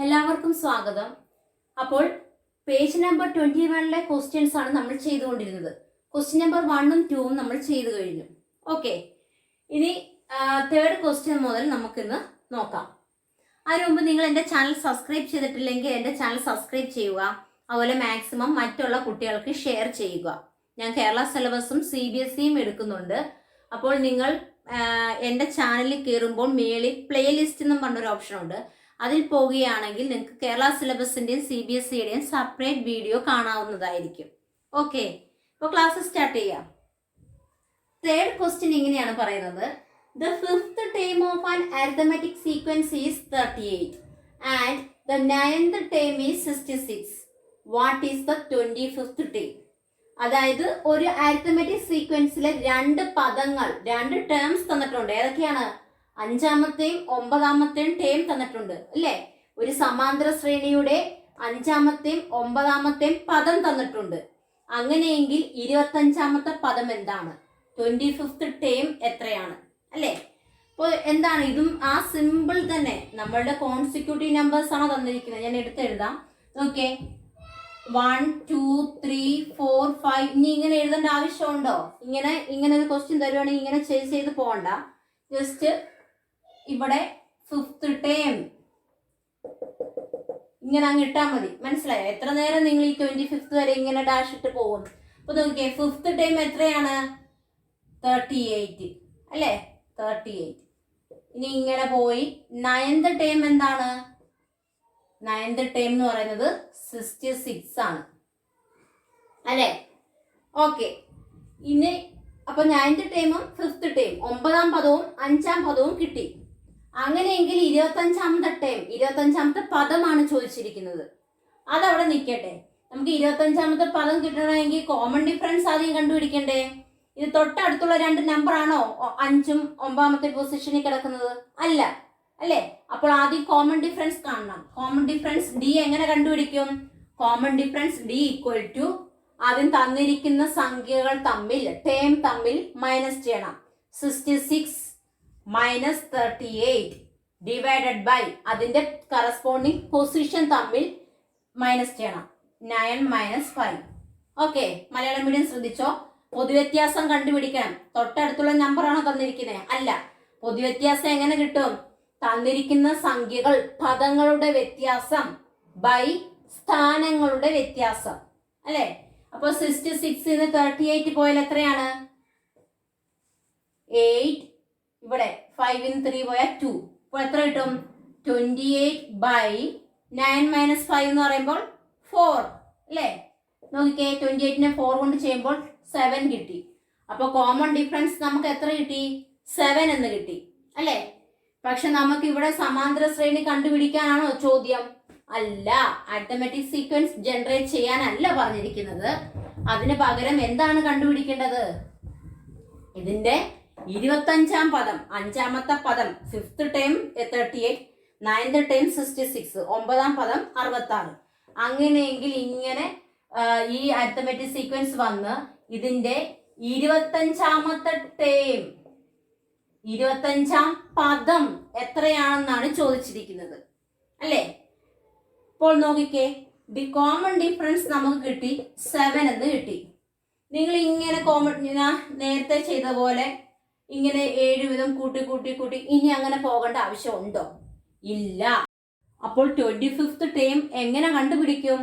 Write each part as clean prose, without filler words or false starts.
എല്ലാവർക്കും സ്വാഗതം. അപ്പോൾ പേജ് നമ്പർ 21 ക്വസ്റ്റ്യൻസ് ആണ് നമ്മൾ ചെയ്തുകൊണ്ടിരുന്നത്. ക്വസ്റ്റ്യൻ നമ്പർ 1ഉം 2ഉം നമ്മൾ ചെയ്തു കഴിഞ്ഞു. ഓക്കെ, ഇനി തേർഡ് ക്വസ്റ്റ്യൻ മുതൽ നമുക്കിന്ന് നോക്കാം. അതിനു മുമ്പ് നിങ്ങൾ എൻ്റെ ചാനൽ സബ്സ്ക്രൈബ് ചെയ്തിട്ടില്ലെങ്കിൽ എൻ്റെ ചാനൽ സബ്സ്ക്രൈബ് ചെയ്യുക. അതുപോലെ മാക്സിമം മറ്റുള്ള കുട്ടികൾക്ക് ഷെയർ ചെയ്യുക. ഞാൻ കേരള സിലബസും CBSEയും എടുക്കുന്നുണ്ട്. അപ്പോൾ നിങ്ങൾ എൻ്റെ ചാനലിൽ കയറുമ്പോൾ മേളിൽ പ്ലേലിസ്റ്റ് എന്നും പറഞ്ഞൊരു ഓപ്ഷൻ ഉണ്ട്. അതിൽ പോവുകയാണെങ്കിൽ നിങ്ങൾക്ക് കേരള സിലബസിൻ്റെയും CBSEയുടെയും സെപ്പറേറ്റ് വീഡിയോ കാണാവുന്നതായിരിക്കും. ഓക്കെ, ഇപ്പോൾ ക്ലാസ് സ്റ്റാർട്ട് ചെയ്യാം. തേർഡ് ക്വസ്റ്റ്യൻ ഇങ്ങനെയാണ് പറയുന്നത്: The fifth term of an arithmetic sequence is 38 and the ninth term is 66. What is the 25th term? അതായത് ഒരു അരിത്തമെറ്റിക് സീക്വൻസിലെ രണ്ട് പദങ്ങൾ, രണ്ട് ടേംസ് തന്നിട്ടുണ്ട്. ഏതൊക്കെയാണ്? അഞ്ചാമത്തെയും ഒമ്പതാമത്തെയും ടേം തന്നിട്ടുണ്ട് അല്ലേ? ഒരു സമാന്തര ശ്രേണിയുടെ അഞ്ചാമത്തെയും ഒമ്പതാമത്തെയും പദം തന്നിട്ടുണ്ട്. അങ്ങനെയെങ്കിൽ 25ാമത്തെ പദം എന്താണ്? 25th ടേം എത്രയാണ് അല്ലേ? അപ്പോൾ എന്താണ് ഇതും ആ സിമ്പിൾ തന്നെ. നമ്മളുടെ കോൺസിക്യൂട്ടീവ് നമ്പേഴ്സ് ആണ് തന്നിരിക്കുന്നത്. ഞാൻ എടുത്തെഴുതാം. ഓക്കെ, 1 2 3 4 5. ഇനി ഇങ്ങനെ എഴുതേണ്ട ആവശ്യമുണ്ടോ? ഇങ്ങനെ ഒരു ക്വസ്റ്റ്യൻ തരുവാണെങ്കിൽ ഇങ്ങനെ ചെയ്ത് പോകണ്ട. ജസ്റ്റ് ഇവിടെ 5th ടേം ഇങ്ങനെ അങ്ങ് ഇട്ടാൽ മതി. മനസ്സിലായോ? എത്ര നേരം നിങ്ങൾ ഈ 25th വരെ ഇങ്ങനെ ഡാഷ് ഇട്ട് പോകും. അപ്പൊ നോക്കിയേ, 5th ടേം എത്രയാണ്? 38 അല്ലേ? 38. ഇനി ഇങ്ങനെ പോയി 9th ടേം എന്താണ്? 9th ടേം എന്ന് പറയുന്നത് 66 ആണ് അല്ലേ? ഓക്കെ, ഇനി അപ്പൊ 9th ടേമും 5th ടേം, 9ാം പദവും 5ാം പദവും കിട്ടി. അങ്ങനെയെങ്കിൽ 25ാമത്തെ ടേം, 25ാമത്തെ പദമാണ് ചോദിച്ചിരിക്കുന്നത്. അതവിടെ നിൽക്കട്ടെ. നമുക്ക് 25ാമത്തെ പദം കിട്ടണമെങ്കിൽ കോമൺ ഡിഫറൻസ് ആദ്യം കണ്ടുപിടിക്കണ്ടേ? ഇത് തൊട്ടടുത്തുള്ള രണ്ട് നമ്പർ ആണോ 5ഉം 9ാമത്തെ പൊസിഷനിൽ കിടക്കുന്നത്? അല്ല അല്ലേ? അപ്പോൾ ആദ്യം കോമൺ ഡിഫറൻസ് കാണണം. കോമൺ ഡിഫറൻസ് D എങ്ങനെ കണ്ടുപിടിക്കും? Common difference D equal to ആദ്യം തന്നിരിക്കുന്ന സംഖ്യകൾ തമ്മിൽ, ടേം തമ്മിൽ മൈനസ് ചെയ്യണം. 66 മൈനസ് 38 ഡിവൈഡഡ് ബൈ അതിന്റെ കറസ്പോണ്ടിങ് പൊസിഷൻ തമ്മിൽ മൈനസ് ചെയ്യണം. 9 മൈനസ് 5. ഓക്കെ, മലയാളം മീഡിയം ശ്രദ്ധിച്ചോ. പൊതുവ്യത്യാസം കണ്ടുപിടിക്കണം. തൊട്ടടുത്തുള്ള നമ്പർ ആണോ തന്നിരിക്കുന്നത്? അല്ല. പൊതുവ്യത്യാസം എങ്ങനെ കിട്ടും? തന്നിരിക്കുന്ന സംഖ്യകൾ, പദങ്ങളുടെ വ്യത്യാസം ബൈ സ്ഥാനങ്ങളുടെ വ്യത്യാസം അല്ലെ? അപ്പൊ 66 38 പോയാൽ എത്രയാണ്? 8. ഇവിടെ 5 3 പോയാൽ 2. അപ്പോൾ എത്ര കിട്ടും? 28 ബൈ 9 മൈനസ് 5 എന്ന് പറയുമ്പോൾ 4 അല്ലേ? നോക്കിക്കേ, 28നെ 4 കൊണ്ട് ചെയ്യുമ്പോൾ 7 കിട്ടി. അപ്പൊ കോമൺ ഡിഫറൻസ് നമുക്ക് എത്ര കിട്ടി? 7 എന്ന് കിട്ടി അല്ലേ? പക്ഷെ നമുക്ക് ഇവിടെ സമാന്തര ശ്രേണി കണ്ടുപിടിക്കാനാണോ ചോദ്യം? അല്ല. അരിത്തമെറ്റിക് സീക്വൻസ് ജനറേറ്റ് ചെയ്യാനല്ല പറഞ്ഞിരിക്കുന്നത്. അതിന് പകരം എന്താണ് കണ്ടുപിടിക്കേണ്ടത്? ഇതിന്റെ 25ാം പദം, 5ാമത്തെ പദം 5th ടേം 38, 9th ടേം 66, 9ാം പദം 66. അങ്ങനെയെങ്കിൽ ഇങ്ങനെ ഈ അരിത്തമെറ്റിക് സീക്വൻസ് വന്ന് ഇതിന്റെ 25ാമത്തെ ടേം, 25ാം പദം എത്രയാണെന്നാണ് ചോദിച്ചിരിക്കുന്നത് അല്ലേ? ഇപ്പോൾ നോക്കിക്കേ, ദി കോമൺ ഡിഫറൻസ് നമുക്ക് കിട്ടി 7 എന്ന് കിട്ടി. നിങ്ങൾ ഇങ്ങനെ നേരത്തെ ചെയ്ത പോലെ ഇങ്ങനെ 7 വീതം കൂട്ടി ഇനി അങ്ങനെ പോകേണ്ട ആവശ്യമുണ്ടോ? ഇല്ല. അപ്പോൾ 25th ടേം എങ്ങനെ കണ്ടുപിടിക്കും?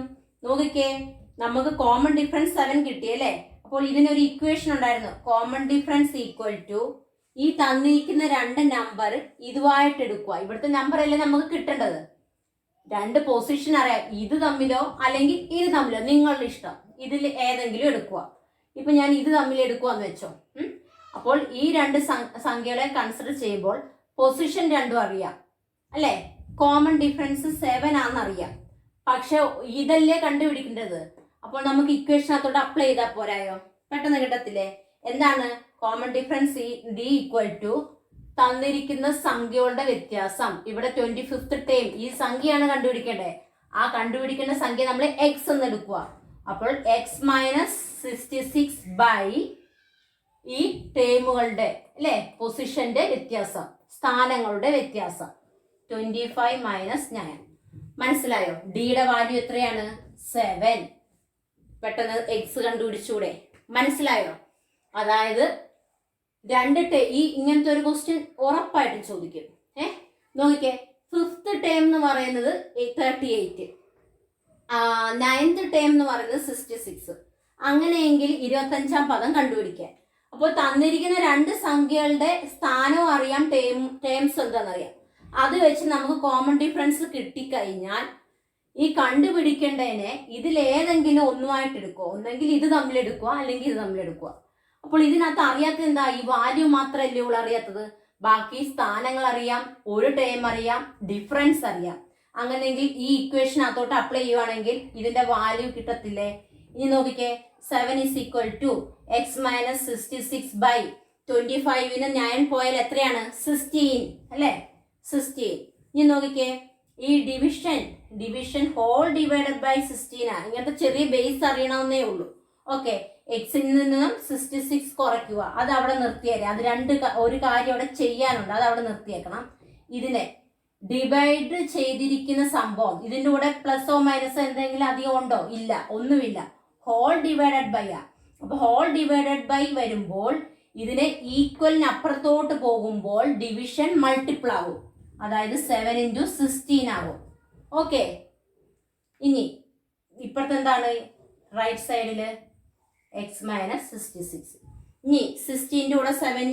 നോക്കിക്കേ, നമുക്ക് കോമൺ ഡിഫറൻസ് 7 കിട്ടി അല്ലേ? അപ്പോൾ ഇതിനൊരു ഇക്വേഷൻ ഉണ്ടായിരുന്നു. കോമൺ ഡിഫറൻസ് ഈക്വൽ ടു ഈ തന്നിരിക്കുന്ന രണ്ട് നമ്പർ ഇതുമായിട്ട് എടുക്കുക. ഇവിടുത്തെ നമ്പർ അല്ലേ നമുക്ക് കിട്ടേണ്ടത്. രണ്ട് പൊസിഷൻ അറിയാം. ഇത് തമ്മിലോ അല്ലെങ്കിൽ ഇത് തമ്മിലോ, നിങ്ങളുടെ ഇഷ്ടം. ഇതിൽ ഏതെങ്കിലും എടുക്കുക. ഇപ്പൊ ഞാൻ ഇത് തമ്മിൽ എടുക്കുവാന്ന് വെച്ചോ. അപ്പോൾ ഈ രണ്ട് സംഖ്യകളെ കൺസിഡർ ചെയ്യുമ്പോൾ പൊസിഷൻ രണ്ടും അറിയാം അല്ലേ? Common difference 7 ആണെന്നറിയാം. പക്ഷെ ഇതല്ലേ കണ്ടുപിടിക്കേണ്ടത്. അപ്പോൾ നമുക്ക് ഇക്വേഷനകത്തോട്ട് അപ്ലൈ ചെയ്താൽ പോരായോ? പെട്ടെന്ന് കിട്ടത്തില്ലേ? എന്താണ് common difference? D equal to തന്നിരിക്കുന്ന സംഖ്യകളുടെ വ്യത്യാസം. ഇവിടെ 25th ടേം ഈ സംഖ്യയാണ് കണ്ടുപിടിക്കേണ്ടത്. ആ കണ്ടുപിടിക്കേണ്ട സംഖ്യ നമ്മൾ x എന്ന് എടുക്കുക. അപ്പോൾ x മൈനസ് 66 ബൈ ഈ ടേമുകളുടെ അല്ലെ പൊസിഷന്റെ വ്യത്യാസം, സ്ഥാനങ്ങളുടെ വ്യത്യാസം 25 മൈനസ് 9. മനസ്സിലായോ? ഡിയുടെ വാല്യൂ എത്രയാണ്? 7. പെട്ടെന്ന് എക്സ് കണ്ടുപിടിച്ചൂടെ? മനസ്സിലായോ? അതായത് ഇങ്ങനത്തെ ഒരു ക്വസ്റ്റ്യൻ ഉറപ്പായിട്ടും ചോദിക്കും. നോക്കിക്കേ, 5th ടേം എന്ന് പറയുന്നത് 38, 9th ടേം എന്ന് പറയുന്നത് 66. അങ്ങനെയെങ്കിൽ 25ാം പദം കണ്ടുപിടിക്കാൻ. അപ്പോൾ തന്നിരിക്കുന്ന 2 സംഖ്യകളുടെ സ്ഥാനവും അറിയാം, ടേംസ് എന്താണെന്നറിയാം. അത് വെച്ച് നമുക്ക് കോമൺ ഡിഫറൻസ് കിട്ടിക്കഴിഞ്ഞാൽ ഈ കണ്ടുപിടിക്കേണ്ടതിനെ ഇതിലേതെങ്കിലും ഒന്നുമായിട്ട് എടുക്കുക. ഒന്നെങ്കിൽ ഇത് തമ്മിലെടുക്കുക, അല്ലെങ്കിൽ ഇത് തമ്മിലെടുക്കുക. അപ്പോൾ ഇതിനകത്ത് അറിയാത്തത് എന്താ? ഈ വാല്യൂ മാത്രമല്ലേ ഉള്ളൂ അറിയാത്തത്. ബാക്കി സ്ഥാനങ്ങൾ അറിയാം, ഒരു ടേം അറിയാം, ഡിഫറൻസ് അറിയാം. അങ്ങനെയെങ്കിൽ ഈ ഇക്വേഷനകത്തോട്ട് അപ്ലൈ ചെയ്യുവാണെങ്കിൽ ഇതിന്റെ വാല്യൂ കിട്ടത്തില്ലേ? ഇനി നോക്കിക്കേ, 7 = x - 66/25. 9 പോയാൽ എത്രയാണ്? 16 അല്ലേ? 16. ഇനി നോക്കിക്കേ, ഈ ഡിവിഷൻ ഹോൾ ഡിവൈഡഡ് ബൈ 16 ആണ്. ഇങ്ങനത്തെ ചെറിയ ബേസ് അറിയണമെന്നേ ഉള്ളൂ. ഓക്കെ, എക്സിൽ നിന്നും 66 കുറയ്ക്കുക. അത് അവിടെ നിർത്തിയേരെ. അത് ഒരു കാര്യം അവിടെ ചെയ്യാനുണ്ട്, അത് അവിടെ നിർത്തിയേക്കണം. ഇതിനെ ഡിവൈഡ് ചെയ്തിരിക്കുന്ന സംഭവം ഇതിൻ്റെ കൂടെ പ്ലസോ മൈനസോ എന്തെങ്കിലും അധികം ഉണ്ടോ? ഇല്ല, ഒന്നുമില്ല. ഹോൾ ഡിവൈഡഡ് ബൈ ആ. അപ്പൊ ഹോൾ ഡിവൈഡഡ് ബൈ വരുമ്പോൾ ഇതിനെ ഈക്വലിന് അപ്പുറത്തോട്ട് പോകുമ്പോൾ ഡിവിഷൻ മൾട്ടിപ്പിൾ ആകും. അതായത് 7 × 16 ആകും. ഓക്കെ, ഇനി ഇപ്പുറത്തെ എന്താണ്? റൈറ്റ് സൈഡില് x - 66. ഇനി 16ന്റെ കൂടെ 7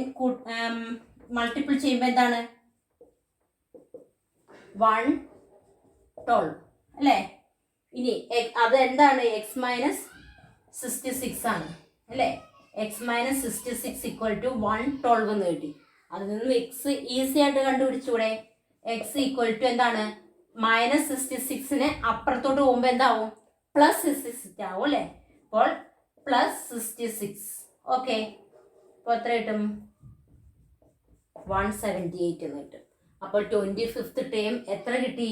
മൾട്ടിപ്പിൾ ചെയ്യുമ്പോൾ എന്താണ്? 112 അല്ലേ? ഇനി അത് എന്താണ്? x - 66 ആണ് അല്ലേ? x - 66 = 112 എന്ന് കിട്ടി. അതിൽ നിന്നും x ഈസി ആയിട്ട് കണ്ടുപിടിച്ചൂടെ? x = എന്താണ്? -66ന് അപ്പുറത്തോട്ട് പോകുമ്പോൾ എന്താവും? +66 ആവും അല്ലേ? അപ്പോൾ +66. ഓക്കെ, അപ്പോൾ എത്ര കിട്ടും? 178 എന്ന് കിട്ടും. അപ്പോൾ 25th ടേം എത്ര കിട്ടി?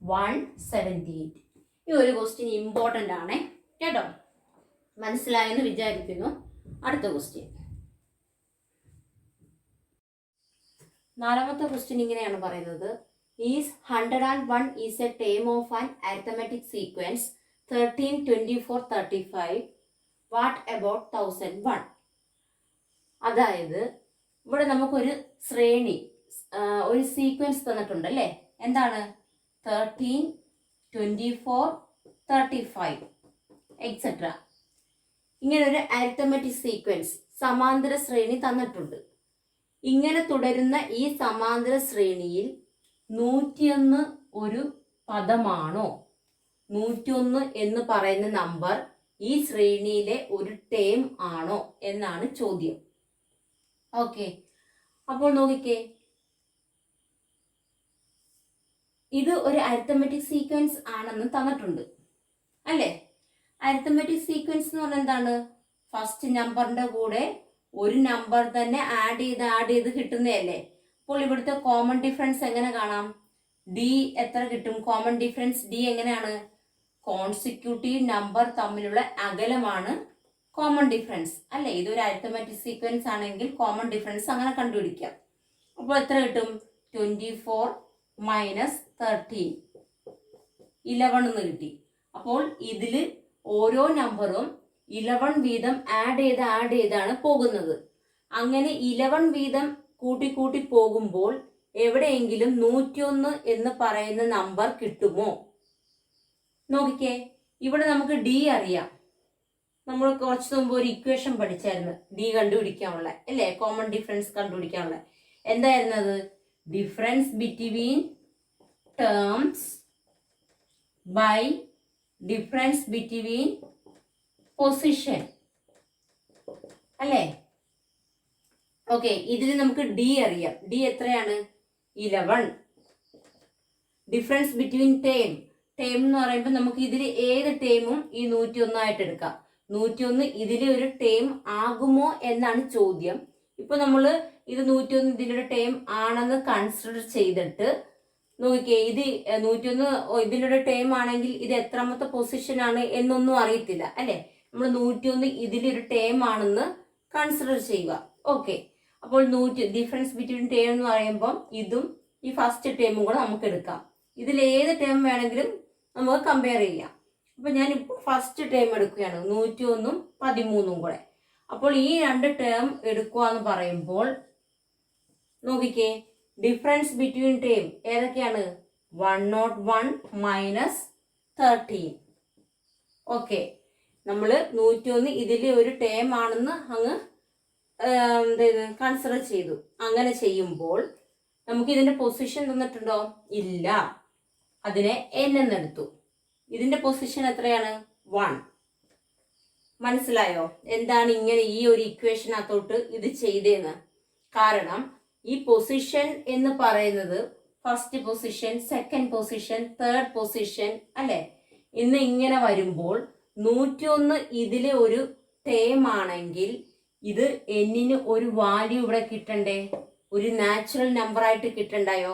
178. ഈ ഒരു ക്വസ്റ്റ്യൻ ഇമ്പോർട്ടൻ്റ് ആണ് കേട്ടോ. മനസ്സിലായെന്ന് വിചാരിക്കുന്നു. അടുത്ത ക്വസ്റ്റ്യൻ, 4ാമത്തെ ക്വസ്റ്റ്യൻ ഇങ്ങനെയാണ് പറയുന്നത്. Is 101 is A term of an arithmetic sequence 13, 24, 35. What about 1001? അതായത് ഇവിടെ നമുക്കൊരു ശ്രേണി, ഒരു സീക്വൻസ് തന്നിട്ടുണ്ട് അല്ലേ? എന്താണ്? 13, 24, 35 എക്സെട്ര. ഇങ്ങനെ ഒരു അരിത്തമെറ്റിക് സീക്വൻസ് സമാന്തര ശ്രേണി തന്നിട്ടുണ്ട്. ഇങ്ങനെ തുടരുന്ന ഈ സമാന്തര ശ്രേണിയിൽ 101 ഒരു പദമാണോ? 101 എന്ന് പറയുന്ന നമ്പർ ഈ ശ്രേണിയിലെ ഒരു ടേം ആണോ എന്നാണ് ചോദ്യം. ഓക്കെ, അപ്പോൾ നോക്കിക്കേ, ഇത് ഒരു അരിത്തമെറ്റിക് സീക്വൻസ് ആണെന്ന് തന്നിട്ടുണ്ട് അല്ലേ? അരിത്തമെറ്റിക് സീക്വൻസ് എന്ന് പറഞ്ഞാൽ എന്താണ്? ഫസ്റ്റ് നമ്പറിന്റെ കൂടെ ഒരു നമ്പർ തന്നെ ആഡ് ചെയ്ത് കിട്ടുന്നതല്ലേ? അപ്പോൾ ഇവിടുത്തെ കോമൺ ഡിഫറൻസ് എങ്ങനെ കാണാം? ഡി എത്ര കിട്ടും? കോമൺ ഡിഫറൻസ് ഡി എങ്ങനെയാണ്? കോൺസിക്യൂട്ടീവ് നമ്പർ തമ്മിലുള്ള അകലമാണ് കോമൺ ഡിഫറൻസ് അല്ലേ? ഇതൊരു അരിത്തമെറ്റിക് സീക്വൻസ് ആണെങ്കിൽ കോമൺ ഡിഫറൻസ് അങ്ങനെ കണ്ടുപിടിക്കാം. അപ്പോൾ എത്ര കിട്ടും? 24 - 13 11 എന്ന് കിട്ടി. അപ്പോൾ ഇതില് ഓരോ നമ്പറും 11 വീതം ആഡ് ചെയ്താണ് പോകുന്നത്. അങ്ങനെ 11 വീതം കൂട്ടി പോകുമ്പോൾ എവിടെയെങ്കിലും 101 എന്ന് പറയുന്ന നമ്പർ കിട്ടുമോ? നോക്കിക്കേ, ഇവിടെ നമുക്ക് ഡി അറിയാം. നമ്മൾ കുറച്ച് മുമ്പ് ഒരു ഇക്വേഷൻ പഠിച്ചായിരുന്നു ഡി കണ്ടുപിടിക്കാനുള്ള അല്ലേ? കോമൺ ഡിഫറൻസ് കണ്ടുപിടിക്കാനുള്ള. എന്തായിരുന്നത്? Difference between terms by difference between position അല്ലേ? ഓക്കെ, ഇതിൽ നമുക്ക് ഡി അറിയാം. ഡി എത്രയാണ്? 11. ഡിഫറൻസ് ബിറ്റ്വീൻ ടേം എന്ന് പറയുമ്പോൾ നമുക്ക് ഇതിൽ ഏത് ടേമും ഈ 101 ആയിട്ട് എടുക്കാം. 101 ഇതിലെ ഒരു ടേം ആകുമോ എന്നാണ് ചോദ്യം. ഇപ്പൊ നമ്മൾ ഇത് 101 ഇതിലൊരു ടേം ആണെന്ന് കൺസിഡർ ചെയ്തിട്ട് നോക്കിക്കേ, ഇത് 101 ഇതിലൊരു ടേം ആണെങ്കിൽ ഇത് എത്രാമത്തെ പൊസിഷൻ ആണ് എന്നൊന്നും അറിയത്തില്ല അല്ലെ? നമ്മൾ 101 ഇതിലൊരു ടേം ആണെന്ന് കൺസിഡർ ചെയ്യുക. ഓക്കെ, അപ്പോൾ ഡിഫറൻസ് ബിറ്റ്വീൻ ടേം എന്ന് പറയുമ്പോൾ ഇതും ഈ ഫസ്റ്റ് ടേമും കൂടെ നമുക്ക് എടുക്കാം. ഇതിലേത് ടേം വേണമെങ്കിലും നമുക്ക് കമ്പയർ ചെയ്യാം. അപ്പം ഞാനിപ്പോൾ ഫസ്റ്റ് ടേം എടുക്കുകയാണ്, 101ഉം 13ഉം കൂടെ. അപ്പോൾ ഈ രണ്ട് ടേം എടുക്കുക എന്ന് പറയുമ്പോൾ നോക്കിക്കേ, ഡിഫറൻസ് ബിറ്റ്വീൻ ടേം ഏതൊക്കെയാണ്? 101 മൈനസ് 13. ഓക്കെ, നമ്മൾ 101 ഇതിലെ ഒരു ടേം ആണെന്ന് അങ്ങ് കൺസിഡർ ചെയ്തു. അങ്ങനെ ചെയ്യുമ്പോൾ നമുക്ക് ഇതിന്റെ പൊസിഷൻ തന്നിട്ടുണ്ടോ? ഇല്ല. അതിനെ n എന്നെടുത്തു. ഇതിന്റെ പൊസിഷൻ എത്രയാണ്? 1. മനസ്സിലായോ എന്താണ് ഇങ്ങനെ ഈ ഒരു ഇക്വേഷനകത്തോട്ട് ഇത് ചെയ്തേന്ന്? കാരണം ഈ പൊസിഷൻ എന്ന് പറയുന്നത് first position, second position, third position അല്ലെ? ഇന്ന് ഇങ്ങനെ വരുമ്പോൾ 101 ഇതിലെ ഒരു ടേം ആണെങ്കിൽ ഇത് എന്നിന് ഒരു വാല്യൂ ഇവിടെ കിട്ടണ്ടേ? ഒരു നാച്ചുറൽ നമ്പർ ആയിട്ട് കിട്ടണ്ടായോ?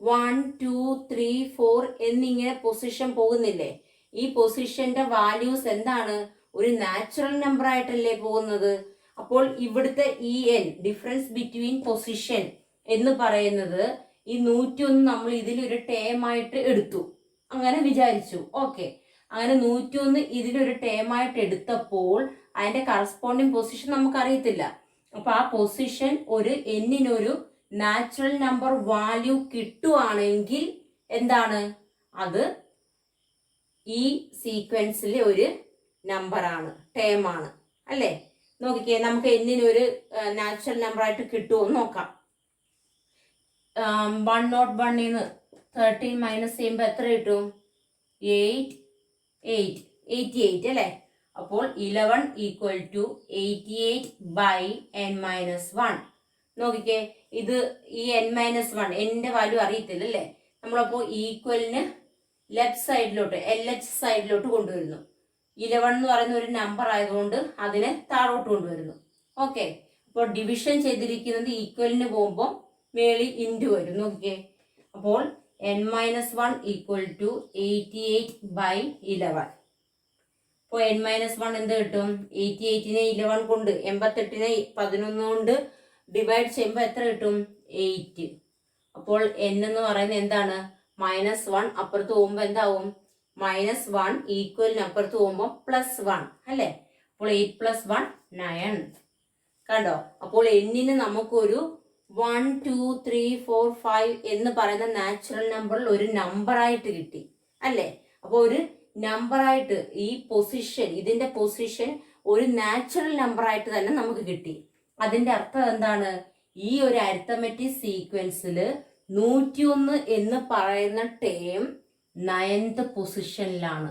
1 2 3 4 എന്നിങ്ങനെ പൊസിഷൻ പോകുന്നില്ലേ? ഈ പൊസിഷന്റെ വാല്യൂസ് എന്താണ്? ഒരു നാച്ചുറൽ നമ്പർ ആയിട്ടല്ലേ പോകുന്നത്. അപ്പോൾ ഇവിടുത്തെ en ഡിഫറൻസ് ബിറ്റ്വീൻ പൊസിഷൻ എന്ന് പറയുന്നത് ഈ 101 നമ്മൾ ഇതിലൊരു ടേം ആയിട്ട് എടുത്തു, അങ്ങനെ വിചാരിച്ചു. ഓക്കെ, അങ്ങനെ 101 ഇതിലൊരു ടേം ആയിട്ട് എടുത്തപ്പോൾ അതിന്റെ കറസ്പോണ്ടിങ് പൊസിഷൻ നമുക്ക് അറിയത്തില്ല. അപ്പൊ ആ പൊസിഷൻ ഒരു എന്നിനൊരു നാച്ചുറൽ നമ്പർ വാല്യൂ കിട്ടുവാണെങ്കിൽ എന്താണ് അത്? ഈ സീക്വൻസിലെ ഒരു നമ്പറാണ്, ടേം ആണ് അല്ലേ? നോക്കിക്കേ, നമുക്ക് എന്നിനൊരു നാച്ചുറൽ നമ്പർ ആയിട്ട് കിട്ടുമോ നോക്കാം. 101 13 മൈനസ് ചെയ്യുമ്പോൾ എത്ര കിട്ടും? 88 അല്ലേ? അപ്പോൾ 11 ഈക്വൽ ടു 88 ബൈ n-1. നോക്കിക്കേ, ഇത് ഈ n-1 എൻ്റെ വാല്യൂ അറിയത്തില്ല അല്ലേ? നമ്മളപ്പോൾ ഈക്വലിന് ലെഫ്റ്റ് സൈഡിലോട്ട് LH സൈഡിലോട്ട് കൊണ്ടുവരുന്നു. 11 എന്ന് പറയുന്ന ഒരു നമ്പർ ആയതുകൊണ്ട് അതിനെ താഴോട്ട് കൊണ്ടുവരുന്നു. ഓക്കെ, അപ്പോൾ ഡിവിഷൻ ചെയ്തിരിക്കുന്നത് ഈക്വലിന് പോകുമ്പോൾ മേളിൽ ഇൻറ്റു വരും. നോക്കിക്കേ, അപ്പോൾ n-1 ഈക്വൽ ടു 88 ബൈ 11. അപ്പോൾ n-1 എന്ത് കിട്ടും? 88നെ 11 കൊണ്ട് 88നെ 11 കൊണ്ട് ഡിവൈഡ് ചെയ്യുമ്പോൾ എത്ര കിട്ടും? 8. അപ്പോൾ n എന്ന് പറയുന്നത് എന്താണ്? -1. അപ്പുറത്ത് പോകുമ്പോൾ എന്താവും? -1 ഈക്വലിന് അപ്പുറത്ത് പോകുമ്പോൾ +1 അല്ലേ? അപ്പോൾ 8 + 1 9. കണ്ടോ? അപ്പോൾ എന്നിന് നമുക്കൊരു 1 2 3 4 5 എന്ന് പറയുന്ന നാച്ചുറൽ നമ്പറിൽ ഒരു നമ്പറായിട്ട് കിട്ടി അല്ലേ? അപ്പോൾ ഒരു നമ്പറായിട്ട് ഈ പൊസിഷൻ, ഇതിന്റെ പൊസിഷൻ ഒരു നാച്ചുറൽ നമ്പറായിട്ട് തന്നെ നമുക്ക് കിട്ടി. അതിന്റെ അർത്ഥം എന്താണ്? ഈ ഒരു അരിത്തമെറ്റിക് സീക്വൻസിൽ 101 എന്ന് പറയുന്ന ടേം 9th പൊസിഷനിലാണ്.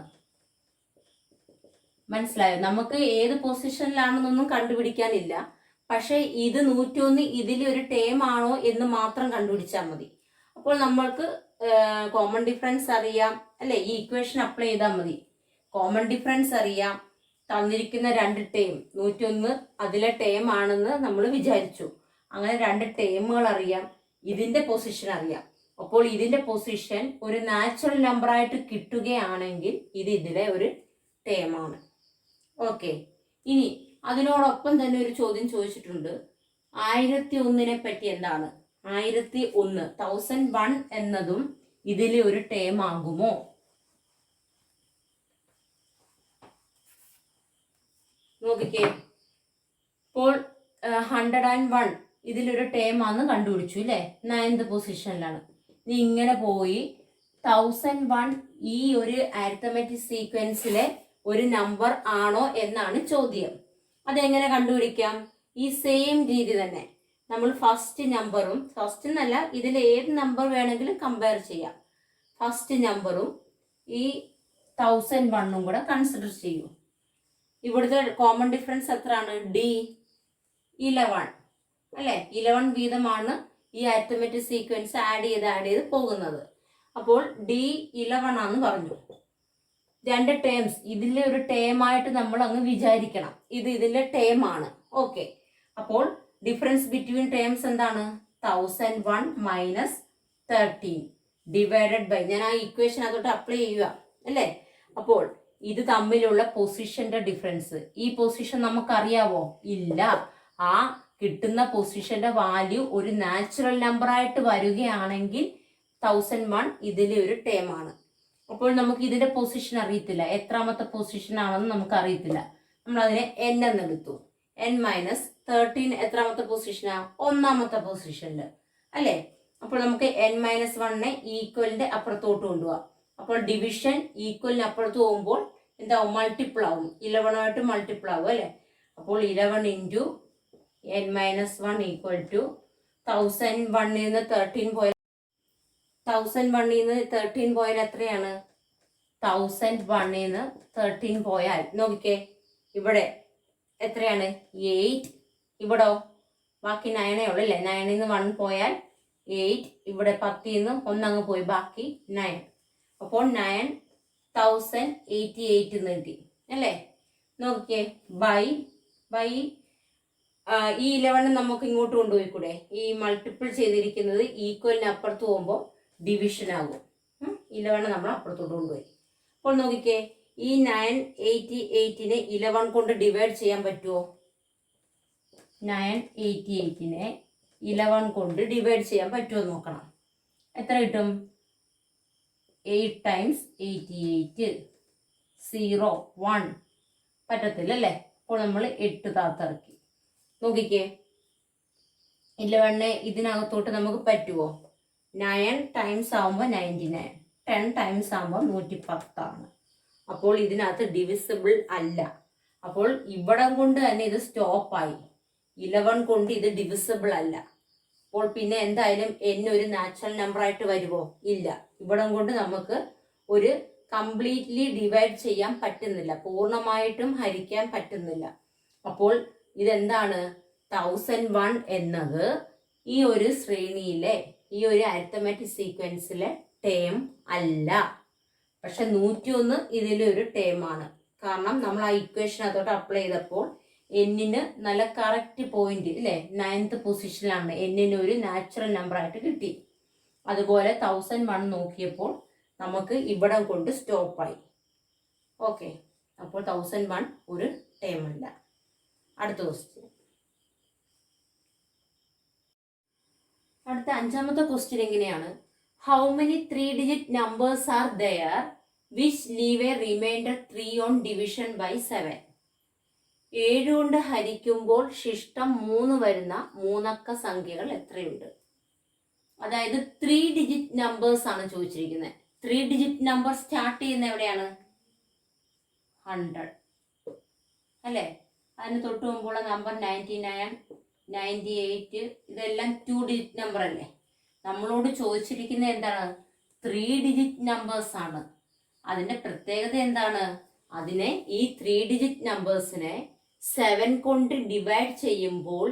മനസ്സിലായോ? നമുക്ക് ഏത് പൊസിഷനിലാണെന്നൊന്നും കണ്ടുപിടിക്കാനില്ല. പക്ഷെ ഇത് 101 ഇതിലെ ഒരു ടേം ആണോ എന്ന് മാത്രം കണ്ടുപിടിച്ചാൽ മതി. അപ്പോൾ നമ്മൾക്ക് കോമൺ ഡിഫറൻസ് അറിയാം അല്ലെ? ഈ ഇക്വേഷൻ അപ്ലൈ ചെയ്താൽ മതി. കോമൺ ഡിഫറൻസ് അറിയാം, തന്നിരിക്കുന്ന രണ്ട് ടേം 101 അതിലെ ടേം ആണെന്ന് നമ്മൾ വിചാരിച്ചു. അങ്ങനെ രണ്ട് ടേമുകൾ അറിയാം, ഇതിന്റെ പൊസിഷൻ അറിയാം. അപ്പോൾ ഇതിന്റെ പൊസിഷൻ ഒരു നാച്ചുറൽ നമ്പർ ആയിട്ട് കിട്ടുകയാണെങ്കിൽ ഇത് ഇതിലെ ഒരു ടേം ആണ്. ഓക്കെ, ഇനി അതിനോടൊപ്പം തന്നെ ഒരു ചോദ്യം ചോദിച്ചിട്ടുണ്ട്, 1001 പറ്റി എന്താണ്? 1001 എന്നതും ഇതിലെ ഒരു ടേം ആകുമോ? നോക്കിക്കേ, ഇപ്പോൾ 101 ഇതിലൊരു ടേം ആണെന്ന് കണ്ടുപിടിച്ചു അല്ലേ? 9th പൊസിഷനിലാണ്. ഇനി ഇങ്ങനെ പോയി 1001 ഈ ഒരു അരിത്തമെറ്റിക് സീക്വൻസിലെ ഒരു നമ്പർ ആണോ എന്നാണ് ചോദ്യം. അതെങ്ങനെ കണ്ടുപിടിക്കാം? ഈ സെയിം രീതി തന്നെ നമ്മൾ ഫസ്റ്റ് നമ്പറും, ഫസ്റ്റ് എന്നല്ല ഇതിൽ ഏത് നമ്പർ വേണമെങ്കിലും കമ്പയർ ചെയ്യാം. ഫസ്റ്റ് നമ്പറും ഈ 1001 കൂടെ കൺസിഡർ ചെയ്യൂ. ഇവിടുത്തെ കോമൺ ഡിഫറൻസ് എത്രയാണ്? D11 അല്ലെ? 11 വീതമാണ് ഈ അരിത്തമെറ്റിക് സീക്വൻസ് ആഡ് ചെയ്ത് പോകുന്നത്. അപ്പോൾ D11 ആണെന്ന് പറഞ്ഞു. രണ്ട് ടേംസ് ഇതിലെ ഒരു ടേം ആയിട്ട് നമ്മൾ അങ്ങ് വിചാരിക്കണം, ഇത് ഇതിലെ ടേം ആണ്. ഓക്കെ, അപ്പോൾ ഡിഫറൻസ് ബിറ്റ്വീൻ ടേംസ് എന്താണ്? 1001 മൈനസ് 13 ഡിവൈഡഡ് ബൈ, ഞാൻ ആ ഇക്വേഷൻ അതോട്ട് അപ്ലൈ ചെയ്യുക അല്ലേ? അപ്പോൾ ഇത് തമ്മിലുള്ള പൊസിഷന്റെ ഡിഫറൻസ്. ഈ പൊസിഷൻ നമുക്കറിയാവോ? ഇല്ല. ആ കിട്ടുന്ന പൊസിഷന്റെ വാല്യൂ ഒരു നാച്ചുറൽ നമ്പർ ആയിട്ട് വരികയാണെങ്കിൽ 1001 ഇതിലെ ഒരു ടേം ആണ്. അപ്പോൾ നമുക്ക് ഇതിന്റെ പൊസിഷൻ അറിയത്തില്ല, എത്രാമത്തെ പൊസിഷൻ ആണെന്ന് നമുക്ക് അറിയത്തില്ല. നമ്മൾ അതിനെ n എന്നെടുത്തു. n-13 എത്രാമത്തെ പൊസിഷനാ? ഒന്നാമത്തെ പൊസിഷനിൽ അല്ലേ? അപ്പോൾ നമുക്ക് n-1നെ ഈക്വലിന്റെ അപ്പുറത്തോട്ട് കൊണ്ടുപോകാം. അപ്പോൾ ഡിവിഷൻ ഈക്വലിന് അപ്പുറത്ത് പോകുമ്പോൾ എന്താവും? മൾട്ടിപ്പിൾ ആവും. 11 മൾട്ടിപ്പിൾ ആവും അല്ലേ? അപ്പോൾ 11 ഇൻറ്റു n-1 ഈക്വൽ ടു 1001 നിന്ന് 13 പോയാൽ 1001 നിന്ന് 13 പോയാൽ എത്രയാണ്? 1001 നിന്ന് 13 പോയാൽ നോക്കിക്കേ, ഇവിടെ എത്രയാണ്? 8. ഇവിടോ ബാക്കി 9 ഉള്ളു അല്ലേ? 9 നിന്ന് 1 പോയാൽ 8. ഇവിടെ 10 നിന്ന് 1 അങ്ങ് പോയി, ബാക്കി 9. അപ്പോൾ 9088 എന്ന് കിട്ടി അല്ലേ? നോക്കിക്കേ, ബൈ ഈ 11 നമുക്ക് ഇങ്ങോട്ട് കൊണ്ടുപോയിക്കൂടെ? ഈ മൾട്ടിപ്പിൾ ചെയ്തിരിക്കുന്നത് ഈക്വലിന് അപ്പുറത്ത് പോകുമ്പോൾ ഡിവിഷൻ ആകും. 11 നമ്മൾ അപ്പുറത്തോട്ട് കൊണ്ടുപോയി. അപ്പോൾ നോക്കിക്കേ, ഈ 988നെ 11 കൊണ്ട് ഡിവൈഡ് ചെയ്യാൻ പറ്റുമോ? 988നെ 11 കൊണ്ട് ഡിവൈഡ് ചെയ്യാൻ പറ്റുമോ നോക്കണം. എത്ര കിട്ടും? 8 ടൈംസ് 88 0 1 പറ്റത്തില്ല അല്ലേ? അപ്പോൾ നമ്മൾ 8 താത്തിറക്കി. നോക്കിക്കേ, 11 ഇതിനകത്തോട്ട് നമുക്ക് പറ്റുമോ? 9 ടൈംസ് ആവുമ്പോൾ 99, 10 ടൈംസ് ആവുമ്പോൾ 110 ആണ്. അപ്പോൾ ഇതിനകത്ത് ഡിവിസിബിൾ അല്ല. അപ്പോൾ ഇവിടം കൊണ്ട് തന്നെ ഇത് സ്റ്റോപ്പായി. 11 കൊണ്ട് ഇത് ഡിവിസിബിൾ അല്ല. അപ്പോൾ പിന്നെ എന്തായാലും n ഒരു നാച്ചുറൽ നമ്പർ ആയിട്ട് വരുമോ? ഇല്ല. ഇവിടം കൊണ്ട് നമുക്ക് ഒരു കംപ്ലീറ്റ്ലി ഡിവൈഡ് ചെയ്യാൻ പറ്റുന്നില്ല, പൂർണ്ണമായിട്ടും ഹരിക്കാൻ പറ്റുന്നില്ല. അപ്പോൾ ഇതെന്താണ്? 1001 എന്നത് ഈ ഒരു ശ്രേണിയിലെ, ഈ ഒരു അരിത്തമാറ്റിക് സീക്വൻസിലെ ടേം അല്ല. പക്ഷെ 101 ഇതിലൊരു ടേം ആണ്. കാരണം നമ്മൾ ആ ഇക്വേഷൻ അതോട്ട് അപ്ലൈ ചെയ്തപ്പോൾ എന്നിന് നല്ല കറക്റ്റ് പോയിന്റ് ഇല്ലേ, 9th പൊസിഷനിലാണ്. എന്നിന് ഒരു നാച്ചുറൽ നമ്പർ ആയിട്ട് കിട്ടി. അതുപോലെ 1001 നോക്കിയപ്പോൾ നമുക്ക് ഇവിടം കൊണ്ട് സ്റ്റോപ്പായി. ഓക്കെ, അപ്പോൾ 1001 ഒരു ടേം അല്ല. അടുത്ത ക്വസ്റ്റ്യൻ, അടുത്ത 5ാമത്തെ ക്വസ്റ്റ്യൻ എങ്ങനെയാണ്? How many 3 digit numbers are there which leave a remainder 3 on division by 7? 7 കൊണ്ട് ഹരിക്കുമ്പോൾ ശിഷ്ടം 3 വരുന്ന 3 അക്ക സംഖ്യകൾ എത്രയുണ്ട്? അതായത് 3 ഡിജിറ്റ് നമ്പേഴ്സ് ആണ് ചോദിച്ചിരിക്കുന്നത്. 3 ഡിജിറ്റ് നമ്പർ സ്റ്റാർട്ട് ചെയ്യുന്ന എവിടെയാണ്? 100 അല്ലേ? അതിന് തൊട്ട് മുമ്പുള്ള നമ്പർ 99, 98, ഇതെല്ലാം 2 ഡിജിറ്റ് നമ്പർ അല്ലേ? നമ്മളോട് ചോദിച്ചിരിക്കുന്നത് എന്താണ്? 3 ഡിജിറ്റ് നമ്പേഴ്സ് ആണ്. അതിന്റെ പ്രത്യേകത എന്താണ്? അതിനെ ഈ 3 ഡിജിറ്റ് നമ്പേഴ്സിനെ 7 കൊണ്ട് ഡിവൈഡ് ചെയ്യുമ്പോൾ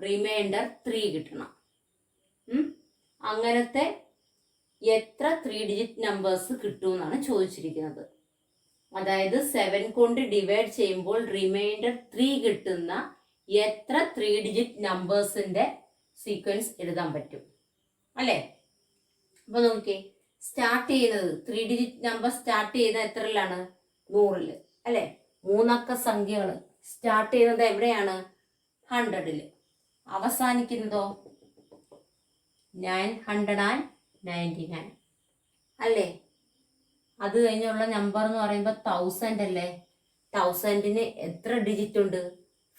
റിമൈൻഡർ 3 കിട്ടണം. അങ്ങനത്തെ എത്ര 3 ഡിജിറ്റ് നമ്പേഴ്സ് കിട്ടുമെന്നാണ് ചോദിച്ചിരിക്കുന്നത്. അതായത് 7 കൊണ്ട് ഡിവൈഡ് ചെയ്യുമ്പോൾ റിമൈൻഡർ 3 കിട്ടുന്ന എത്ര 3 ഡിജിറ്റ് നമ്പേഴ്സിന്റെ സീക്വൻസ് എഴുതാൻ പറ്റും അല്ലേ? അപ്പൊ നോക്കിക്കേ, സ്റ്റാർട്ട് ചെയ്യുന്നത് 3 ഡിജിറ്റ് നമ്പർ സ്റ്റാർട്ട് ചെയ്യുന്നത് എത്രയിലാണ്? 100 അല്ലെ? 3 അക്ക സംഖ്യകൾ സ്റ്റാർട്ട് ചെയ്യുന്നത് എവിടെയാണ്? 100. അവസാനിക്കുന്നതോ 999 അല്ലേ? അത് കഴിഞ്ഞുള്ള നമ്പർ എന്ന് പറയുമ്പോൾ 1000 അല്ലേ? 1000ന് എത്ര ഡിജിറ്റ് ഉണ്ട്?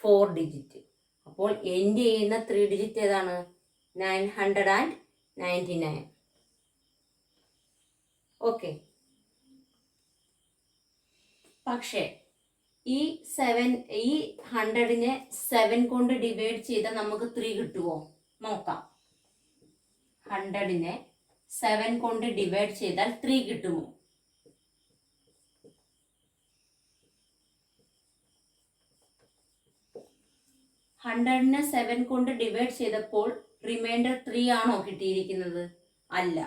4 ഡിജിറ്റ്. അപ്പോൾ എൻഡ് ചെയ്യുന്ന 3 ഡിജിറ്റ് ഏതാണ്? 999. ഓക്കെ. പക്ഷേ ഈ 100നെ 7 കൊണ്ട് ഡിവൈഡ് ചെയ്താൽ നമുക്ക് 3 കിട്ടുമോ? നോക്കാം. 100നെ 7 കൊണ്ട് ഡിവൈഡ് ചെയ്താൽ 3 കിട്ടുമോ? ഹൺഡ്രഡിനെ 7 കൊണ്ട് ഡിവൈഡ് ചെയ്തപ്പോൾ റിമൈൻഡർ 3 ആണോ കിട്ടിയിരിക്കുന്നത്? അല്ല.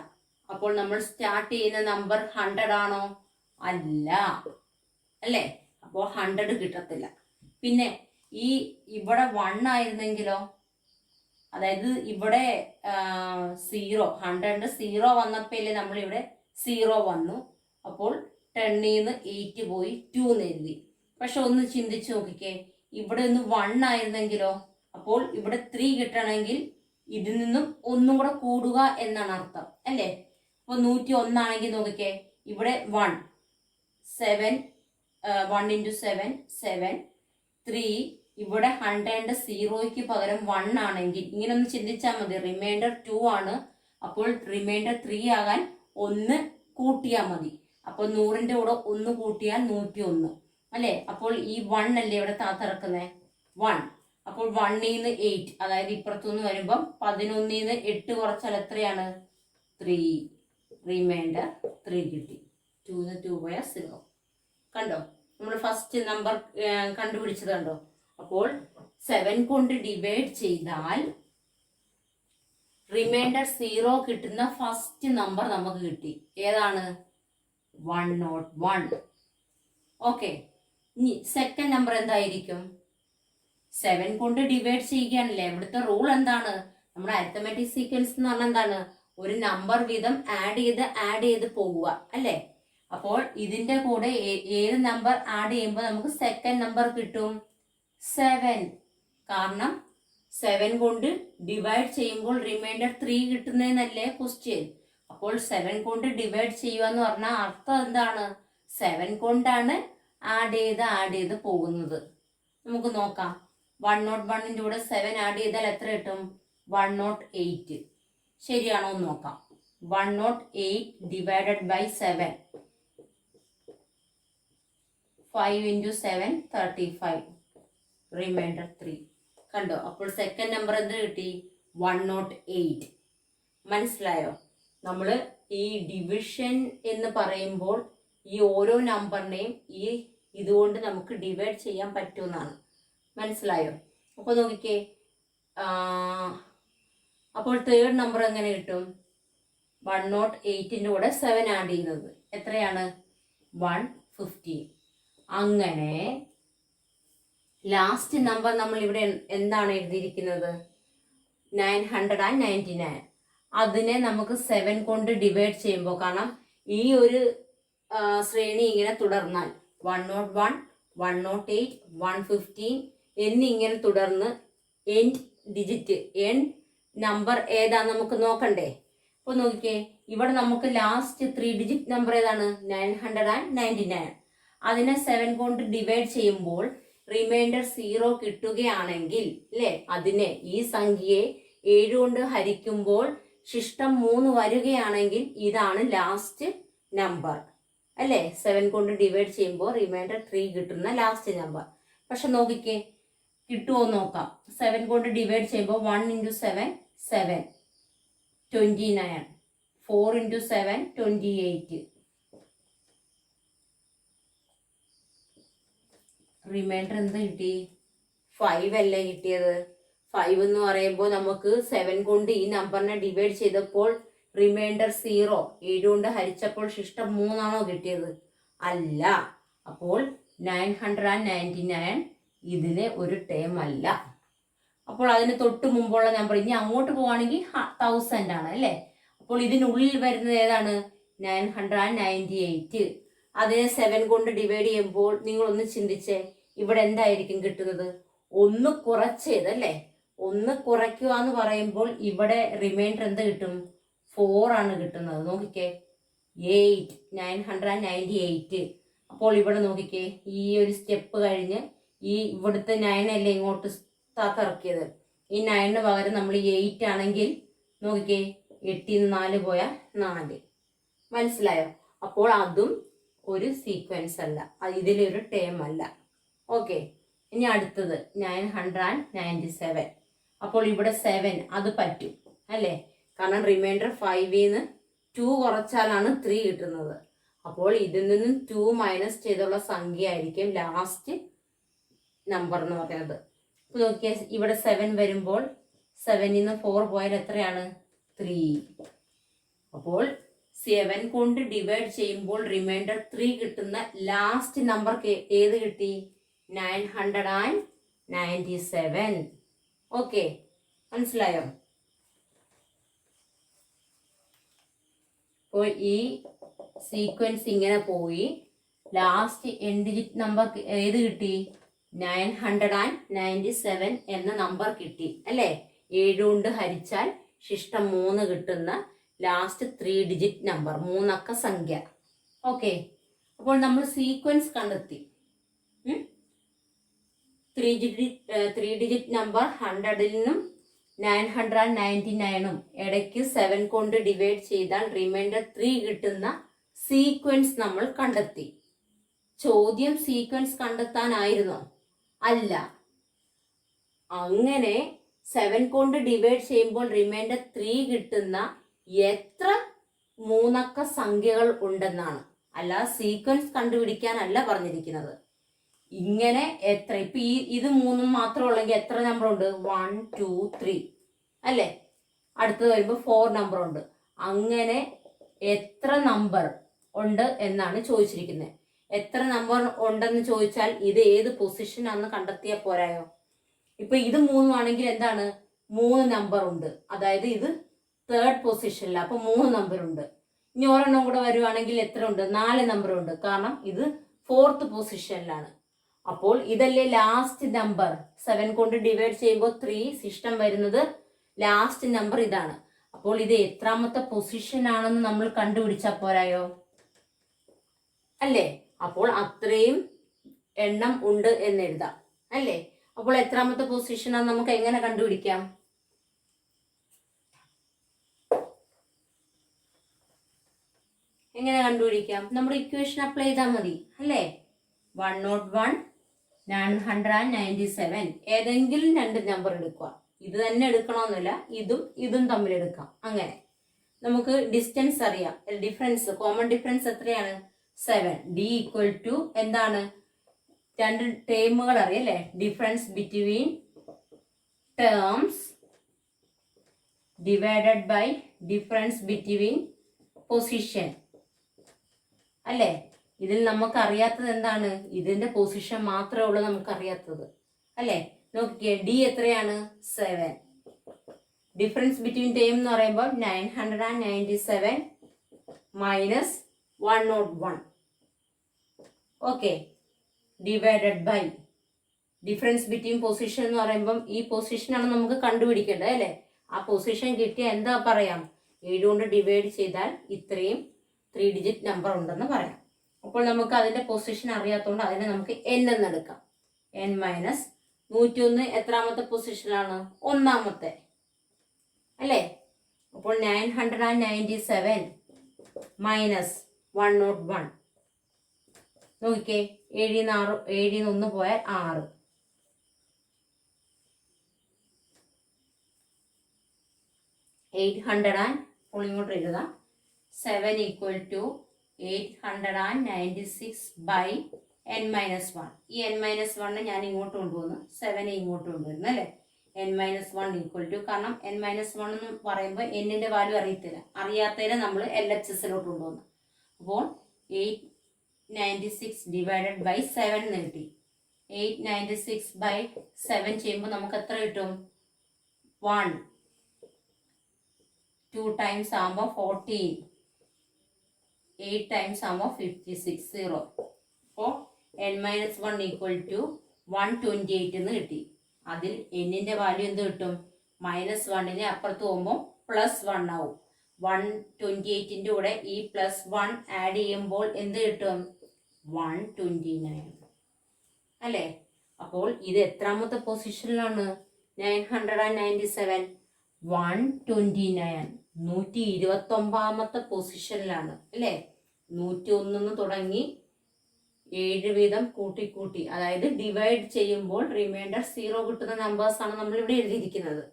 അപ്പോൾ നമ്മൾ സ്റ്റാർട്ട് ചെയ്യുന്ന നമ്പർ 100 ആണോ? അല്ല അല്ലേ? അപ്പോൾ 100 കിട്ടത്തില്ല. പിന്നെ ഈ ഇവിടെ 1 ആയിരുന്നെങ്കിലോ? അതായത് ഇവിടെ 0, 100 0 വന്നപ്പോഴല്ലേ നമ്മളിവിടെ 0 വന്നു. അപ്പോൾ 10 നിന്ന് 8 പോയി 2 എന്ന് എഴുതി. പക്ഷെ ഒന്ന് ചിന്തിച്ചു നോക്കിക്കേ, ഇവിടെ ഒന്ന് 1 ആയിരുന്നെങ്കിലോ? അപ്പോൾ ഇവിടെ 3 കിട്ടണമെങ്കിൽ ഇതിൽ നിന്നും ഒന്നും കൂടെ കൂടുക എന്നാണ് അർത്ഥം അല്ലേ? അപ്പോൾ 101 ആണെങ്കിൽ നോക്കിക്കേ, ഇവിടെ 1 7 1 ഇൻറ്റു 7 7 3. ഇവിടെ 100 സീറോയ്ക്ക് പകരം 1 ആണെങ്കിൽ ഇങ്ങനെ ഒന്ന് ചിന്തിച്ചാൽ മതി. റിമൈൻഡർ 2 ആണ്, അപ്പോൾ റിമൈൻഡർ 3 ആകാൻ 1 കൂട്ടിയാൽ മതി. അപ്പോൾ 100ന്റെ കൂടെ 1 കൂട്ടിയാൽ 101 അല്ലേ. അപ്പോൾ ഈ 1 അല്ലേ ഇവിടെ താത്തിറക്കുന്നേ, 1. അപ്പോൾ 1 8, അതായത് ഇപ്പുറത്തുനിന്ന് വരുമ്പം 11 8 കുറച്ചാൽ എത്രയാണ്? 3. റിമൈൻഡർ 3 കിട്ടി. 2 2 പോയാൽ 0. കണ്ടോ, നമ്മൾ ഫസ്റ്റ് നമ്പർ കണ്ടുപിടിച്ചത് കണ്ടോ. അപ്പോൾ 7 കൊണ്ട് ഡിവൈഡ് ചെയ്താൽ റിമൈൻഡർ 0 കിട്ടുന്ന ഫസ്റ്റ് നമ്പർ നമുക്ക് കിട്ടി. ഏതാണ്? 101. ഓക്കെ, ഇനി സെക്കൻഡ് നമ്പർ എന്തായിരിക്കും? 7 കൊണ്ട് ഡിവൈഡ് ചെയ്യുകയാണല്ലേ. ഇവിടുത്തെ റൂൾ എന്താണ്? നമ്മുടെ അരിത്തമെറ്റിക് സീക്വൻസ് എന്ന് പറഞ്ഞാൽ എന്താണ്? ഒരു നമ്പർ വീതം ആഡ് ചെയ്ത് പോവുക അല്ലേ. അപ്പോൾ ഇതിന്റെ കൂടെ ഏത് നമ്പർ ആഡ് ചെയ്യുമ്പോൾ നമുക്ക് സെക്കൻഡ് നമ്പർ കിട്ടും? 7. കാരണം 7 കൊണ്ട് ഡിവൈഡ് ചെയ്യുമ്പോൾ റിമൈൻഡർ 3 കിട്ടുന്നതെന്നല്ലേ ക്വസ്റ്റ്യൻ. അപ്പോൾ 7 കൊണ്ട് ഡിവൈഡ് ചെയ്യുക എന്ന് പറഞ്ഞാൽ അർത്ഥം എന്താണ്? 7 കൊണ്ടാണ് ആഡ് ചെയ്ത് പോകുന്നത്. നമുക്ക് നോക്കാം. 101ന്റെ കൂടെ 7 ആഡ് ചെയ്താൽ എത്ര കിട്ടും? 108. ശരിയാണോ എന്ന് നോക്കാം. 108 ഡിവൈഡഡ് ബൈ 7. 5 ഇൻറ്റു 7 35. റിമൈൻഡർ 3. കണ്ടോ, അപ്പോൾ സെക്കൻഡ് നമ്പർ എന്ത് കിട്ടി? 108. മനസ്സിലായോ? നമ്മൾ ഈ ഡിവിഷൻ എന്ന് പറയുമ്പോൾ ഈ ഓരോ നമ്പറിനെയും ഇതുകൊണ്ട് നമുക്ക് ഡിവൈഡ് ചെയ്യാൻ പറ്റുമെന്നാണ്. മനസ്സിലായോ? അപ്പോൾ നോക്കിക്കേ, അപ്പോൾ തേർഡ് നമ്പർ എങ്ങനെ കിട്ടും? 108ന്റെ കൂടെ 7 ആഡ് ചെയ്യുന്നത് എത്രയാണ്? 115. അങ്ങനെ ലാസ്റ്റ് നമ്പർ നമ്മൾ ഇവിടെ എന്താണ് എഴുതിയിരിക്കുന്നത്? 999. അതിനെ നമുക്ക് 7 കൊണ്ട് ഡിവൈഡ് ചെയ്യുമ്പോൾ, കാരണം ഈ ഒരു ശ്രേണി ഇങ്ങനെ തുടർന്നാൽ 101 108 115 എന്നിങ്ങനെ തുടർന്ന് എൻഡ് നമ്പർ ഏതാ നമുക്ക് നോക്കണ്ടേ. അപ്പോൾ നോക്കിക്കേ, ഇവിടെ നമുക്ക് ലാസ്റ്റ് 3 ഡിജിറ്റ് നമ്പർ ഏതാണ്? 999. അതിനെ 7 കൊണ്ട് ഡിവൈഡ് ചെയ്യുമ്പോൾ റിമൈൻഡർ 0 കിട്ടുകയാണെങ്കിൽ അല്ലേ, അതിനെ ഈ സംഖ്യയെ 7 കൊണ്ട് ഹരിക്കുമ്പോൾ ശിഷ്ടം 3 വരികയാണെങ്കിൽ ഇതാണ് ലാസ്റ്റ് നമ്പർ അല്ലേ. 7 കൊണ്ട് ഡിവൈഡ് ചെയ്യുമ്പോൾ റിമൈൻഡർ 3 കിട്ടുന്ന ലാസ്റ്റ് നമ്പർ. പക്ഷെ നോക്കിക്കേ, കിട്ടുമോ നോക്കാം. 7 കൊണ്ട് ഡിവൈഡ് ചെയ്യുമ്പോൾ 1 ഇൻറ്റു 7 7 29. 4 ഇൻറ്റു 7 28. റിമൈൻഡർ എന്ത് കിട്ടി? 5 അല്ലേ കിട്ടിയത്. 5 എന്ന് പറയുമ്പോൾ നമുക്ക് 7 കൊണ്ട് ഈ നമ്പറിനെ ഡിവൈഡ് ചെയ്തപ്പോൾ റിമൈൻഡർ 0, 7 കൊണ്ട് ഹരിച്ചപ്പോൾ ശിഷ്ടം 3 ആണോ കിട്ടിയത്? അല്ല. അപ്പോൾ 999 ഇതിന് ഒരു ടേം അല്ല. അപ്പോൾ അതിന് തൊട്ട് മുമ്പുള്ള നമ്പർ ഇനി അങ്ങോട്ട് പോവുകയാണെങ്കിൽ 1000 ആണ് അല്ലേ. അപ്പോൾ ഇതിനുള്ളിൽ വരുന്നത് ഏതാണ്? 998. അതിനെ 7 കൊണ്ട് ഡിവൈഡ് ചെയ്യുമ്പോൾ നിങ്ങളൊന്ന് ചിന്തിച്ചേ, ഇവിടെ എന്തായിരിക്കും കിട്ടുന്നത്? 1 കുറച്ചത് അല്ലേ. 1 കുറയ്ക്കുക എന്ന് പറയുമ്പോൾ ഇവിടെ റിമൈൻഡർ എന്ത് കിട്ടും? 4 ആണ് കിട്ടുന്നത്. നോക്കിക്കേ, 8 998. അപ്പോൾ ഇവിടെ നോക്കിക്കേ, ഈ ഒരു സ്റ്റെപ്പ് കഴിഞ്ഞ് ഈ ഇവിടുത്തെ 9 അല്ലേ ഇങ്ങോട്ട് താത്തിറക്കിയത്. ഈ 9 പകരം നമ്മൾ 8 ആണെങ്കിൽ നോക്കിക്കേ, 8 4 പോയാൽ 4. മനസ്സിലായോ? അപ്പോൾ അതും ഒരു സീക്വൻസ് അല്ല, ഇതിലൊരു ടേം അല്ല. ഓക്കെ, ഇനി അടുത്തത് 997. അപ്പോൾ ഇവിടെ 7 അത് പറ്റും അല്ലേ, കാരണം റിമൈൻഡർ 5ന്ന് 2 കുറച്ചാലാണ് 3 കിട്ടുന്നത്. അപ്പോൾ ഇതിൽ നിന്നും 2 മൈനസ് ചെയ്തുള്ള സംഖ്യ ആയിരിക്കും ലാസ്റ്റ് നമ്പർ എന്ന് പറയുന്നത്. അപ്പോൾ നോക്കിയാൽ ഇവിടെ 7 വരുമ്പോൾ 7ന്ന് 4 പോയാൽ എത്രയാണ്? 3. അപ്പോൾ 7 കൊണ്ട് ഡിവൈഡ് ചെയ്യുമ്പോൾ റിമൈൻഡർ 3 കിട്ടുന്ന ലാസ്റ്റ് നമ്പർ ഏത് കിട്ടി? 997. ഓക്കെ, മനസ്സിലായോ? അപ്പോൾ ഈ സീക്വൻസ് ഇങ്ങനെ പോയി ലാസ്റ്റ് എൻഡ് ഡിജിറ്റ് നമ്പർ ഏത് കിട്ടി? 997 എന്ന നമ്പർ കിട്ടി അല്ലേ. 7 കൊണ്ട് ഹരിച്ചാൽ ശിഷ്ടം 3 കിട്ടുന്ന ലാസ്റ്റ് 3 ഡിജിറ്റ് നമ്പർ, 3 അക്ക സംഖ്യ. ഓക്കെ, അപ്പോൾ നമ്മൾ സീക്വൻസ് കണ്ടെത്തി. 3 ഡിജിറ്റ് നമ്പർ 100ൽ നിന്നും 999ഉം ഇടയ്ക്ക് 7 കൊണ്ട് ഡിവൈഡ് ചെയ്താൽ റിമൈൻഡർ 3 കിട്ടുന്ന സീക്വൻസ് നമ്മൾ കണ്ടെത്തി. ചോദ്യം സീക്വൻസ് കണ്ടെത്താനായിരുന്നോ? അല്ല. അങ്ങനെ 7 കൊണ്ട് ഡിവൈഡ് ചെയ്യുമ്പോൾ റിമൈൻഡർ 3 കിട്ടുന്ന എത്ര 3 അക്ക സംഖ്യകൾ ഉണ്ടെന്നാണ്. അല്ല, സീക്വൻസ് കണ്ടുപിടിക്കാനല്ല പറഞ്ഞിരിക്കുന്നത്. ഇങ്ങനെ എത്ര, ഇപ്പൊ ഇത് 3 മാത്രം ഉള്ളെങ്കിൽ എത്ര നമ്പർ ഉണ്ട്? 1 2 3 അല്ലേ? അടുത്തത് വരുമ്പോൾ 4 നമ്പർ ഉണ്ട്. അങ്ങനെ എത്ര നമ്പർ ഉണ്ട് എന്നാണ് ചോദിച്ചിരിക്കുന്നത്. എത്ര നമ്പർ ഉണ്ടെന്ന് ചോദിച്ചാൽ ഇത് ഏത് പൊസിഷനാണെന്ന് കണ്ടെത്തിയാൽ പോരായോ? ഇപ്പൊ ഇത് 3 ആണെങ്കിൽ എന്താണ്? 3 നമ്പർ ഉണ്ട്. അതായത് ഇത് 3rd പൊസിഷനിൽ, അപ്പൊ 3 നമ്പർ ഉണ്ട്. ഇനി ഒരെണ്ണം കൂടെ വരുവാണെങ്കിൽ എത്ര ഉണ്ട്? 4 നമ്പർ ഉണ്ട്. കാരണം ഇത് 4th പൊസിഷനിലാണ്. അപ്പോൾ ഇതല്ലേ ലാസ്റ്റ് നമ്പർ. 7 കൊണ്ട് ഡിവൈഡ് ചെയ്യുമ്പോൾ 3 സിസ്റ്റം വരുന്നത് ലാസ്റ്റ് നമ്പർ ഇതാണ്. അപ്പോൾ ഇത് എത്രാമത്തെ പൊസിഷൻ ആണെന്ന് നമ്മൾ കണ്ടുപിടിച്ചാൽ പോരായോ? അല്ലേ? അപ്പോൾ അത്രയും എണ്ണം ഉണ്ട് എന്ന് എഴുതാം. അല്ലേ? അപ്പോൾ എത്രാമത്തെ പൊസിഷനാണ് നമുക്ക് എങ്ങനെ കണ്ടുപിടിക്കാം? എങ്ങനെ കണ്ടുപിടിക്കാം? നമ്മുടെ ഇക്വേഷൻ അപ്ലൈ ചെയ്താൽ മതി. അല്ലേ? 101 997 ഏതെങ്കിലും 2 നമ്പർ എടുക്കുക. ഇത് തന്നെ എടുക്കണമെന്നില്ല, ഇതും തമ്മിൽ എടുക്കാം. അങ്ങനെ നമുക്ക് ഡിസ്റ്റൻസ് അറിയാം. ഡിഫറൻസ്, കോമൺ ഡിഫറൻസ് എത്രയാണ്? 7. ഡി ഈക്വൽ ടു എന്താണ്? 2 ടേമുകൾ അറിയാം അല്ലേ? Difference between terms divided by difference between position അല്ലേ? ഇതിൽ നമുക്ക് അറിയാത്തത് എന്താണ്? ഇതിന്റെ പൊസിഷൻ മാത്രമേ ഉള്ളൂ നമുക്ക് അറിയാത്തത്. അല്ലേ? നോക്കിക്കേ, ഡി എത്രയാണ്? 7. ഡിഫറൻസ് ബിറ്റ്വീൻ ടേം എന്ന് പറയുമ്പോൾ 997 minus 101. Okay, divided by difference between position എന്ന് പറയുമ്പം ഈ പൊസിഷനാണ് നമുക്ക് കണ്ടുപിടിക്കേണ്ടത്. അല്ലേ? ആ പൊസിഷൻ കിട്ടിയ എന്താ പറയാം? 7 കൊണ്ട് ഡിവൈഡ് ചെയ്താൽ ഇത്രയും 3 ഡിജിറ്റ് നമ്പർ ഉണ്ടെന്ന് പറയാം. അപ്പോൾ നമുക്ക് അതിന്റെ പൊസിഷൻ അറിയാത്തതുകൊണ്ട് അതിനെ നമുക്ക് n എന്ന് എടുക്കാം. n മൈനസ് 101 എത്രാമത്തെ പൊസിഷനിലാണ്? 1ാമത്തെ. അല്ലേ? അപ്പോൾ 997 മൈനസ് 101. നോക്കിക്കേ, 7 1 പോയാൽ 6. 800 ഇങ്ങോട്ട് എഴുതാം. 7 equal to 896 by n minus 1. ഈ n മൈനസ് 1 ഞാൻ ഇങ്ങോട്ട് കൊണ്ടുവന്നു, 7 ഇങ്ങോട്ട് കൊണ്ടുവരുന്നു. അല്ലേ? n മൈനസ് 1 ഈക്വൽ ടു, കാരണം n മൈനസ് 1 എന്ന് പറയുമ്പോൾ എന്നിന്റെ വാല്യൂ അറിയത്തില്ല, അറിയാത്തതിനെ നമ്മൾ LHSലോട്ട് കൊണ്ടുവന്നു. അപ്പോൾ 896 ഡിവൈഡഡ് ബൈ 7 എന്ന് കിട്ടി. 896 ബൈ 7 ചെയ്യുമ്പോൾ നമുക്ക് എത്ര കിട്ടും? 1 2 ടൈംസ് ആകുമ്പോൾ 14, 8 ടൈംസ് ആകുമ്പോൾ 56, 0. അപ്പോൾ n മൈനസ് 1 ഈക്വൽ ടു 128 എന്ന് കിട്ടി. അതിൽ എന്നിന്റെ വാല്യൂ എന്ത് കിട്ടും? മൈനസ് 1നെ അപ്പുറത്ത് പോകുമ്പോൾ പ്ലസ് 1 ആവും. 128ന്റെ കൂടെ ഈ പ്ലസ് 1 ആഡ് ചെയ്യുമ്പോൾ എന്ത് കിട്ടും? 129. അല്ലേ? അപ്പോൾ ഇത് എത്രാമത്തെ പൊസിഷനിലാണ്? 997 129 129ാമത്തെ പൊസിഷനിലാണ്. അല്ലേ? 101 തുടങ്ങി 7 വീതം കൂട്ടി, അതായത് ഡിവൈഡ് ചെയ്യുമ്പോൾ റിമൈൻഡർ 0 കിട്ടുന്ന നമ്പേഴ്സ് ആണ് നമ്മൾ ഇവിടെ എഴുതിയിരിക്കുന്നത്.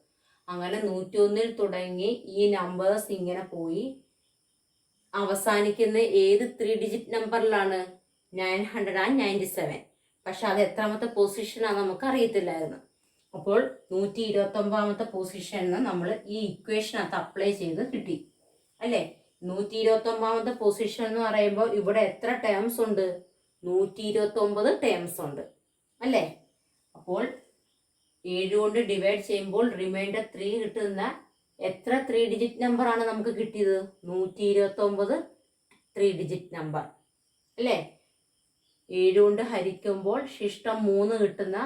അങ്ങനെ 101ൽ തുടങ്ങി ഈ നമ്പേഴ്സ് ഇങ്ങനെ പോയി അവസാനിക്കുന്ന ഏത് 3 ഡിജിറ്റ് നമ്പറിലാണ്? 997. പക്ഷെ അത് എത്രാമത്തെ പൊസിഷനാണ് നമുക്ക് അറിയത്തില്ലായിരുന്നു. അപ്പോൾ 129ാമത്തെ പൊസിഷനിൽ നമ്മൾ ഈ ഇക്വേഷനകത്ത് അപ്ലൈ ചെയ്ത് കിട്ടി. അല്ലേ? 129ാമത്തെ പൊസിഷൻ എന്ന് പറയുമ്പോൾ ഇവിടെ എത്ര ടേംസ് ഉണ്ട്? 129 ടേംസ് ഉണ്ട്. അല്ലേ? അപ്പോൾ 7 കൊണ്ട് ഡിവൈഡ് ചെയ്യുമ്പോൾ റിമൈൻഡർ 3 കിട്ടുന്ന എത്ര 3 ഡിജിറ്റ് നമ്പർ ആണ് നമുക്ക് കിട്ടിയത്? 129 3 ഡിജിറ്റ് നമ്പർ. അല്ലേ? 7 കൊണ്ട് ഹരിക്കുമ്പോൾ ശിഷ്ടം 3 കിട്ടുന്ന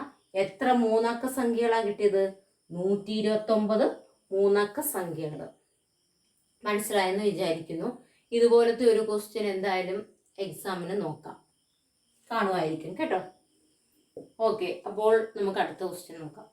എത്ര 3 അക്ക സംഖ്യകളാണ് കിട്ടിയത്? 129 3 അക്ക സംഖ്യകൾ. മനസ്സിലായെന്ന് വിചാരിക്കുന്നു. ഇതുപോലത്തെ ഒരു ക്വസ്റ്റ്യൻ എന്തായാലും എക്സാമിന് നോക്കാം, കാണുമായിരിക്കും കേട്ടോ. ഓക്കെ, അപ്പോൾ നമുക്ക് അടുത്ത ക്വസ്റ്റ്യൻ നോക്കാം.